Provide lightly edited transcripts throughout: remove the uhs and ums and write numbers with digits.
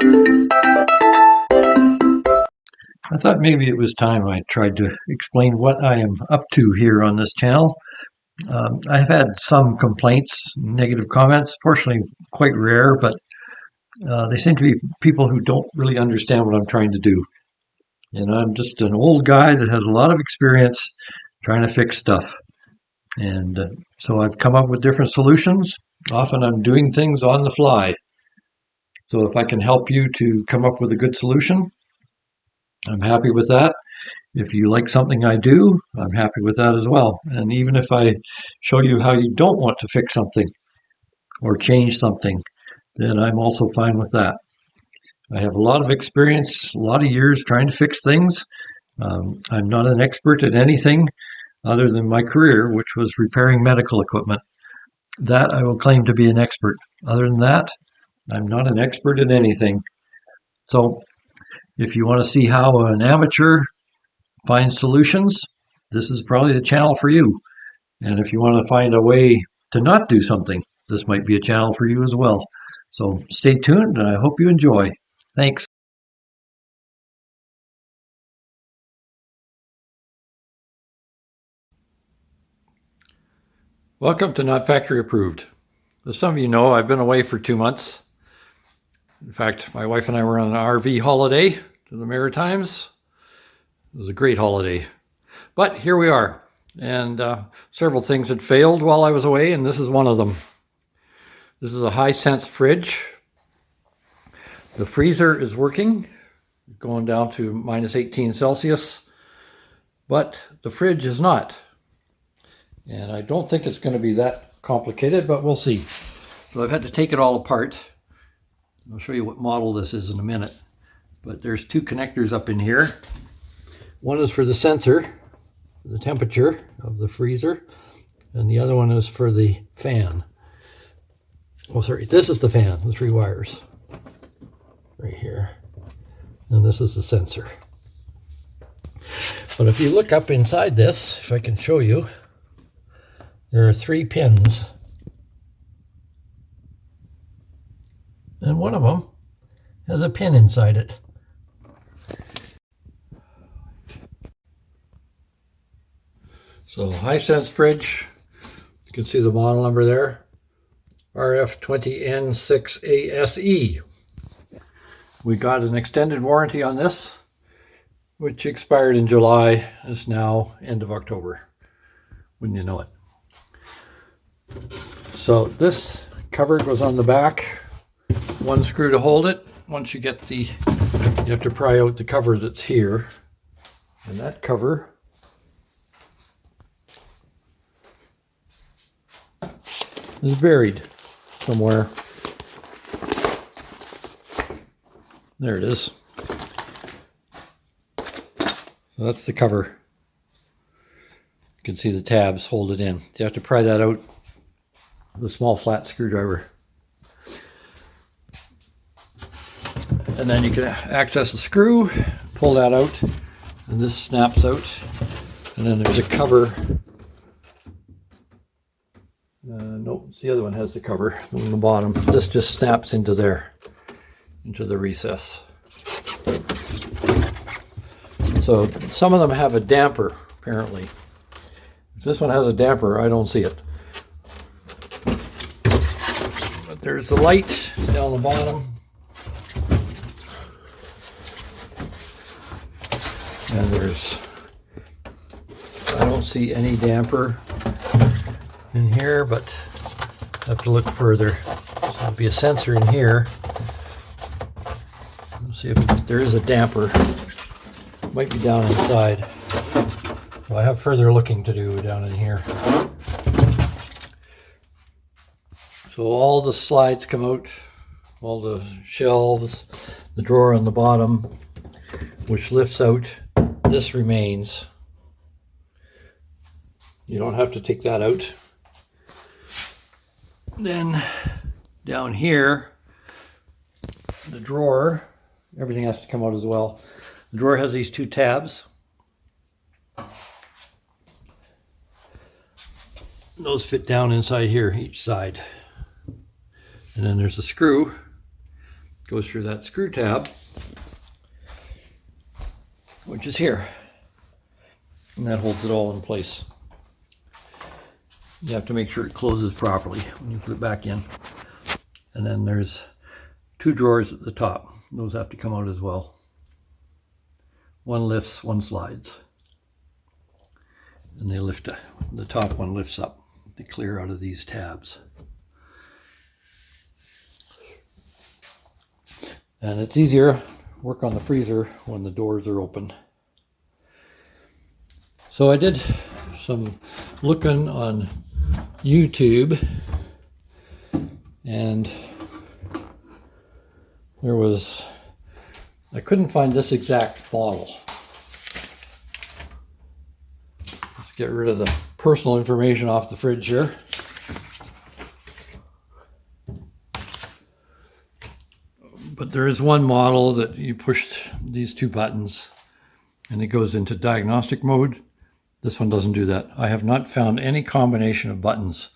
I thought maybe it was time I tried to explain what I am up to here on this channel. I've had some complaints, negative comments, fortunately quite rare, but they seem to be people who don't really understand what I'm trying to do. And I'm just an old guy that has a lot of experience trying to fix stuff. And so I've come up with different solutions. Often I'm doing things on the fly. So if I can help you to come up with a good solution, I'm happy with that. If you like something I do, I'm happy with that as well. And even if I show you how you don't want to fix something or change something, then I'm also fine with that. I have a lot of experience, a lot of years trying to fix things. I'm not an expert at anything other than my career, which was repairing medical equipment. That I will claim to be an expert. Other than that, I'm not an expert at anything. So if you want to see how an amateur finds solutions, this is probably the channel for you. And if you want to find a way to not do something, this might be a channel for you as well. So stay tuned, and I hope you enjoy. Thanks. Welcome to Not Factory Approved. As some of you know, I've been away for 2 months. In fact, my wife and I were on an RV holiday to the Maritimes. It was a great holiday. But here we are. And several things had failed while I was away, and this is one of them. This is a HiSense fridge. The freezer is working, going down to minus 18 Celsius, but the fridge is not. And I don't think it's going to be that complicated, but we'll see. So I've had to take it all apart. I'll show you what model this is in a minute. But there's 2 connectors up in here. One is for the sensor, the temperature of the freezer, and the other one is for the fan. Oh, sorry, this is the fan, the 3 wires right here. And this is the sensor. But if you look up inside this, if I can show you, there are 3 pins. And one of them has a pin inside it. So HiSense fridge, you can see the model number there, RF20N6ASE. We got an extended warranty on this, which expired in July. It's now end of October, wouldn't you know it. So this cover goes on the back, 1 screw to hold it. Once you get you have to pry out the cover that's here, and that cover is buried somewhere. There it is. So that's the cover. You can see the tabs hold it in. You have to pry that out with a small flat screwdriver. And then you can access the screw, pull that out, and this snaps out. And then there's a cover. Nope, the other one has the cover on the bottom. This just snaps into there, into the recess. So some of them have a damper, apparently. If this one has a damper, I don't see it. But there's the light down the bottom. And I don't see any damper in here, but I have to look further. So there'll be a sensor in here. Let's see if there is a damper. It might be down inside. So I have further looking to do down in here. So all the slides come out, all the shelves, the drawer on the bottom, which lifts out. This remains. You don't have to take that out. Then down here, the drawer, everything has to come out as well. The drawer has these 2 tabs. Those fit down inside here, each side. And then there's a screw goes through that screw tab, which is here. And that holds it all in place. You have to make sure it closes properly when you put it back in. And then there's 2 drawers at the top. Those have to come out as well. One lifts, one slides. And they lift, the top one lifts up to clear out of these tabs. And it's easier to work on the freezer when the doors are open. So I did some looking on YouTube, and I couldn't find this exact model. Let's get rid of the personal information off the fridge here. But there is one model that you push these 2 buttons and it goes into diagnostic mode. This one doesn't do that. I have not found any combination of buttons,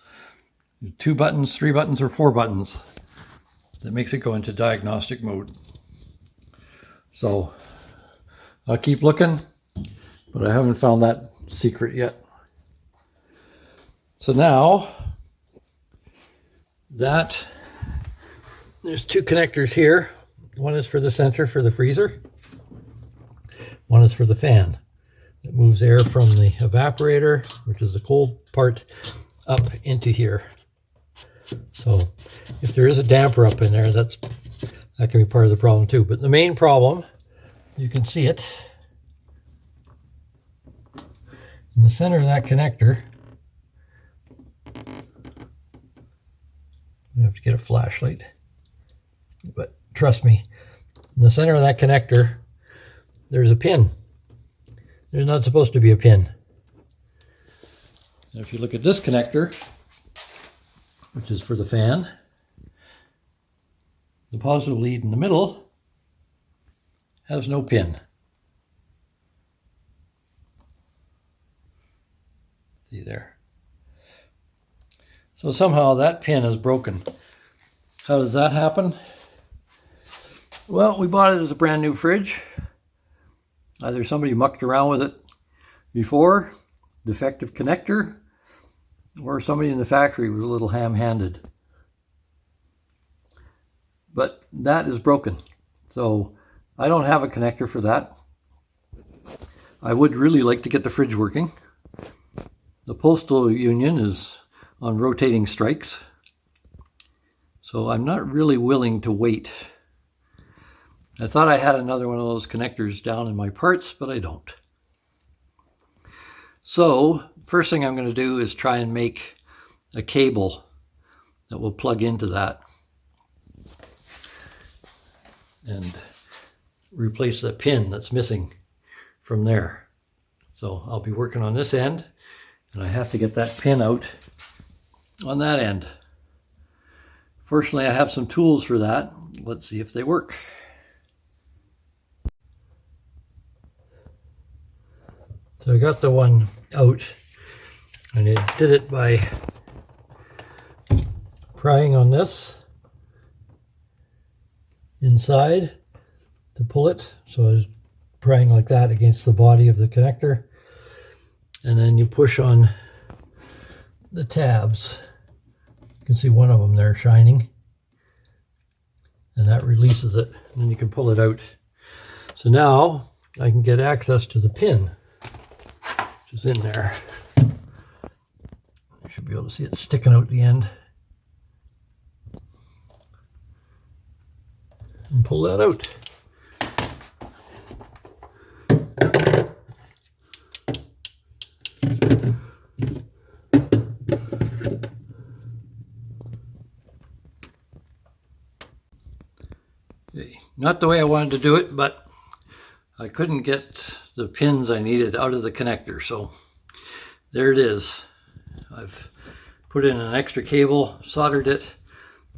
2 buttons, 3 buttons, or 4 buttons, that makes it go into diagnostic mode. So I'll keep looking, but I haven't found that secret yet. So now that there's 2 connectors here. One is for the sensor for the freezer. One is for the fan. It moves air from the evaporator, which is the cold part, up into here. So if there is a damper up in there, that can be part of the problem too. But the main problem, you can see it in the center of that connector. We have to get a flashlight, but trust me, in the center of that connector, there's a pin. There's not supposed to be a pin. Now if you look at this connector, which is for the fan, the positive lead in the middle has no pin. See there? So somehow that pin is broken. How does that happen? Well, we bought it as a brand new fridge. Either somebody mucked around with it before, defective connector, or somebody in the factory was a little ham-handed. But that is broken. So I don't have a connector for that. I would really like to get the fridge working. The postal union is on rotating strikes. So I'm not really willing to wait. I thought I had another one of those connectors down in my parts, but I don't. So first thing I'm going to do is try and make a cable that will plug into that and replace the pin that's missing from there. So I'll be working on this end, and I have to get that pin out on that end. Fortunately, I have some tools for that. Let's see if they work. So I got the one out, and I did it by prying on this inside to pull it. So I was prying like that against the body of the connector, and then you push on the tabs. You can see one of them there shining, and that releases it, and then you can pull it out. So now I can get access to the pin, which is in there. You should be able to see it sticking out the end. And pull that out. Okay. Not the way I wanted to do it, but I couldn't get the pins I needed out of the connector, so there it is. I've put in an extra cable, soldered it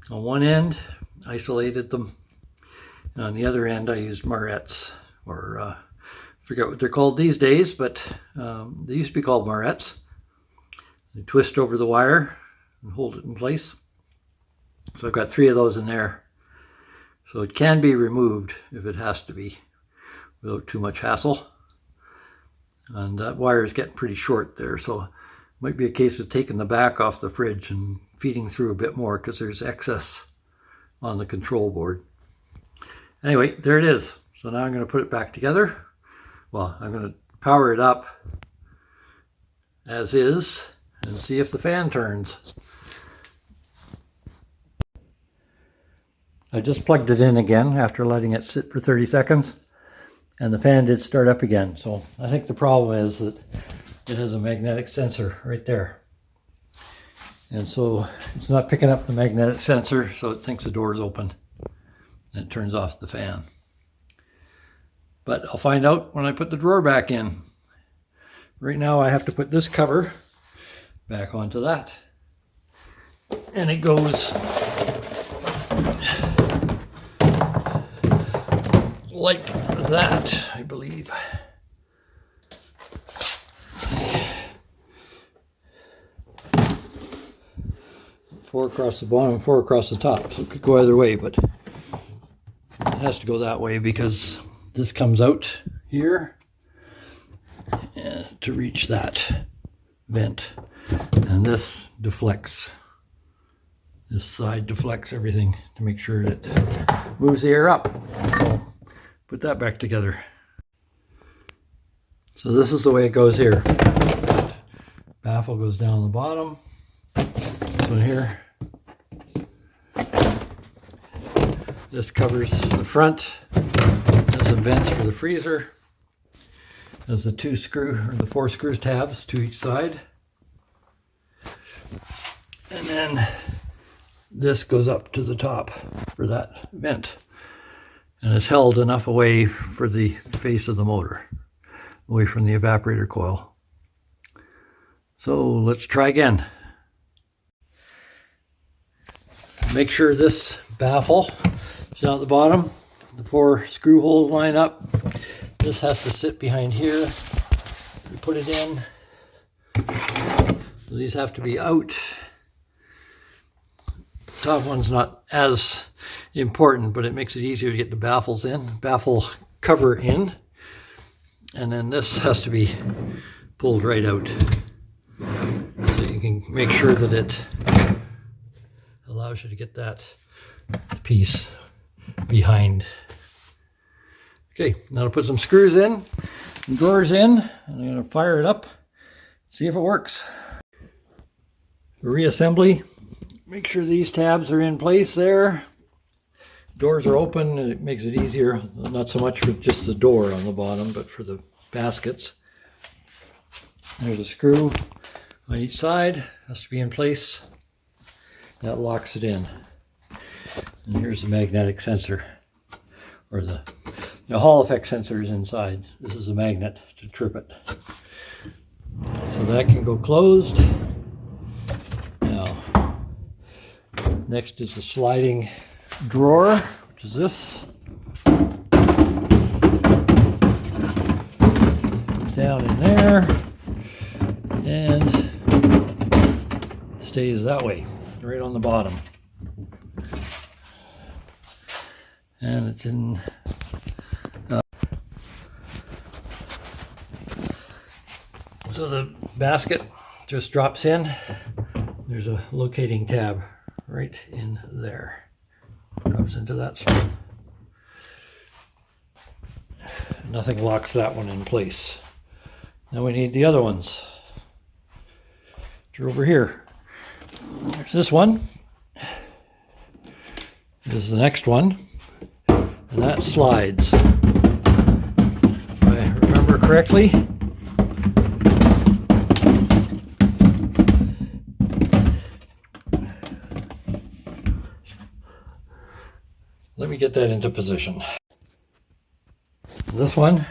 on one end, isolated them, and on the other end I used Marrettes, or I forget what they're called these days, but they used to be called Marrettes. You twist over the wire and hold it in place. So I've got 3 of those in there. So it can be removed if it has to be without too much hassle. And that wire is getting pretty short there, so it might be a case of taking the back off the fridge and feeding through a bit more because there's excess on the control board. Anyway, there it is. So now I'm going to put it back together. Well, I'm going to power it up as is and see if the fan turns. I just plugged it in again after letting it sit for 30 seconds. And the fan did start up again. So I think the problem is that it has a magnetic sensor right there. And so it's not picking up the magnetic sensor, so it thinks the door is open. And it turns off the fan. But I'll find out when I put the drawer back in. Right now I have to put this cover back onto that. And it goes like that, I believe. Four across the bottom, four across the top. So it could go either way, but it has to go that way because this comes out here to reach that vent. And this deflects. This side deflects everything to make sure it moves the air up. So put that back together. So this is the way it goes here. Baffle goes down the bottom. This one here. This covers the front. There's some vents for the freezer. There's the four screws tabs to each side. And then this goes up to the top for that vent. And it's held enough away for the face of the motor, away from the evaporator coil. So let's try again. Make sure this baffle is down at the bottom. The four screw holes line up. This has to sit behind here. You put it in. So these have to be out. The top one's not as important, but it makes it easier to get the baffles in, baffle cover in. And then this has to be pulled right out. So you can make sure that it allows you to get that piece behind. Okay, now I'll put some screws in, some drawers in, and I'm going to fire it up, see if it works. Reassembly, make sure these tabs are in place there. Doors are open, and it makes it easier, not so much for just the door on the bottom, but for the baskets. There's a screw on each side, has to be in place. That locks it in. And here's the magnetic sensor, or the Hall effect sensor is inside. This is a magnet to trip it. So that can go closed. Now, next is the sliding drawer, which is this. Down in there, and stays that way, right on the bottom. And it's in so the basket just drops in. There's a locating tab right in there. Drops into that slot. Nothing locks that one in place. Now we need the other ones. They're over here. There's this one. This is the next one. And that slides. If I remember correctly. Let me get that into position. This one,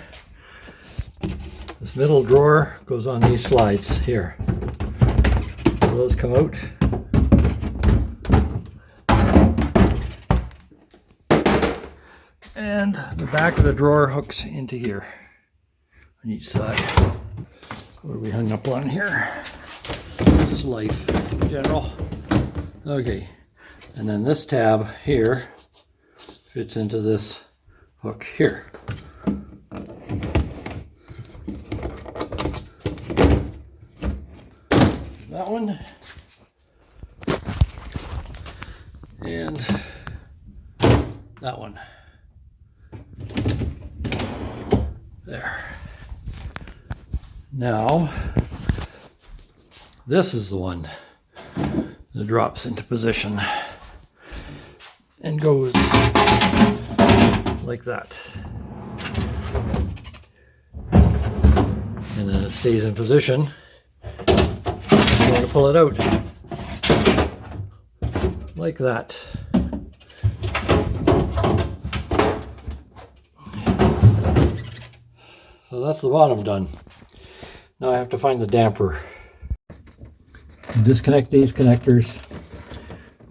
this middle drawer goes on these slides here. So those come out. And the back of the drawer hooks into here on each side. What are we hung up on here? Just life in general. Okay, and then this tab here fits into this hook here. That one. And that one. There. Now, this is the one that drops into position and goes like that. And then it stays in position. I'm going to pull it out like that. So that's the bottom done. Now I have to find the damper. Disconnect these connectors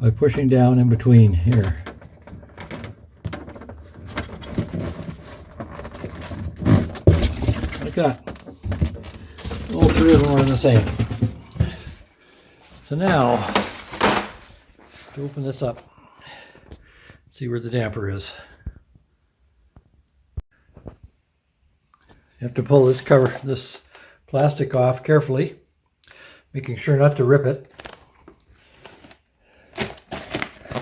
by pushing down in between here. Like that. All three of them are the same. So now, to open this up, see where the damper is. You have to pull this cover, this plastic off carefully, making sure not to rip it.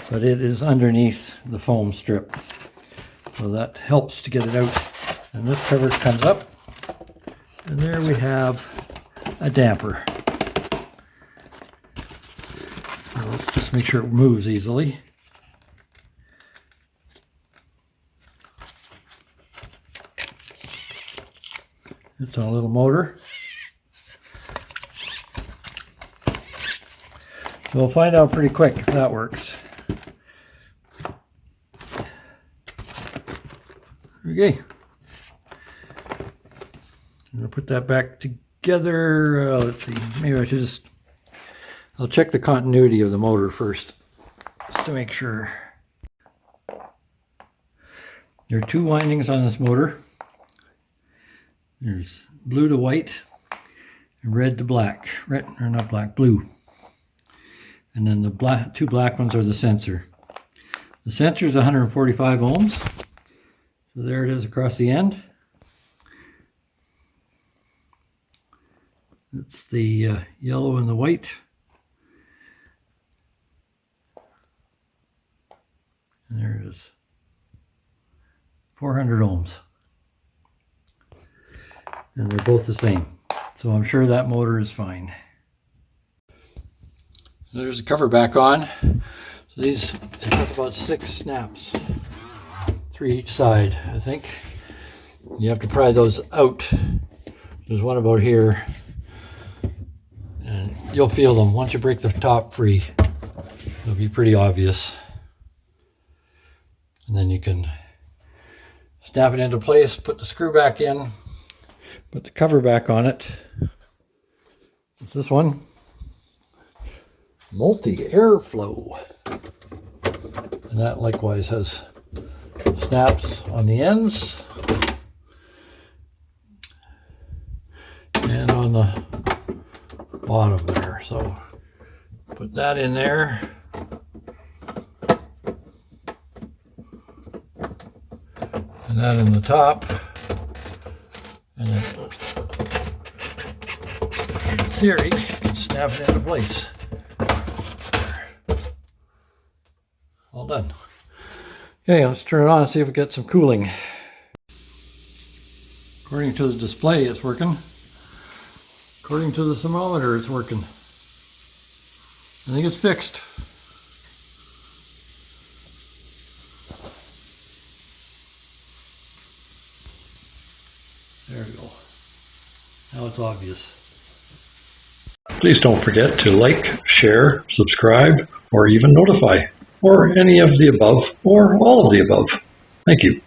But it is underneath the foam strip, so that helps to get it out. And this cover comes up, and there we have a damper. So let's just make sure it moves easily. It's on a little motor. So we'll find out pretty quick if that works. Okay. I'm going to put that back together. Let's see, maybe I should just, I'll check the continuity of the motor first, just to make sure. There are two windings on this motor. There's blue to white and red to black. Red, or not black, blue. And then the two black ones are the sensor. The sensor is 145 ohms. So there it is across the end. That's the yellow and the white. And there it is. 400 ohms. And they're both the same. So I'm sure that motor is fine. There's the cover back on. So these have about 6 snaps. 3 each side, I think. You have to pry those out. There's one about here. And you'll feel them. Once you break the top free, it'll be pretty obvious. And then you can snap it into place, put the screw back in, put the cover back on it. It's this one. Multi-airflow. And that likewise has snaps on the ends and on the bottom there. So put that in there. And that in the top. And then in theory, you can snap it into place. All done. Okay, let's turn it on and see if we get some cooling. According to the display, it's working. According to the thermometer, it's working. I think it's fixed. There we go. Now it's obvious. Please don't forget to like, share, subscribe, or even notify, or any of the above, or all of the above. Thank you.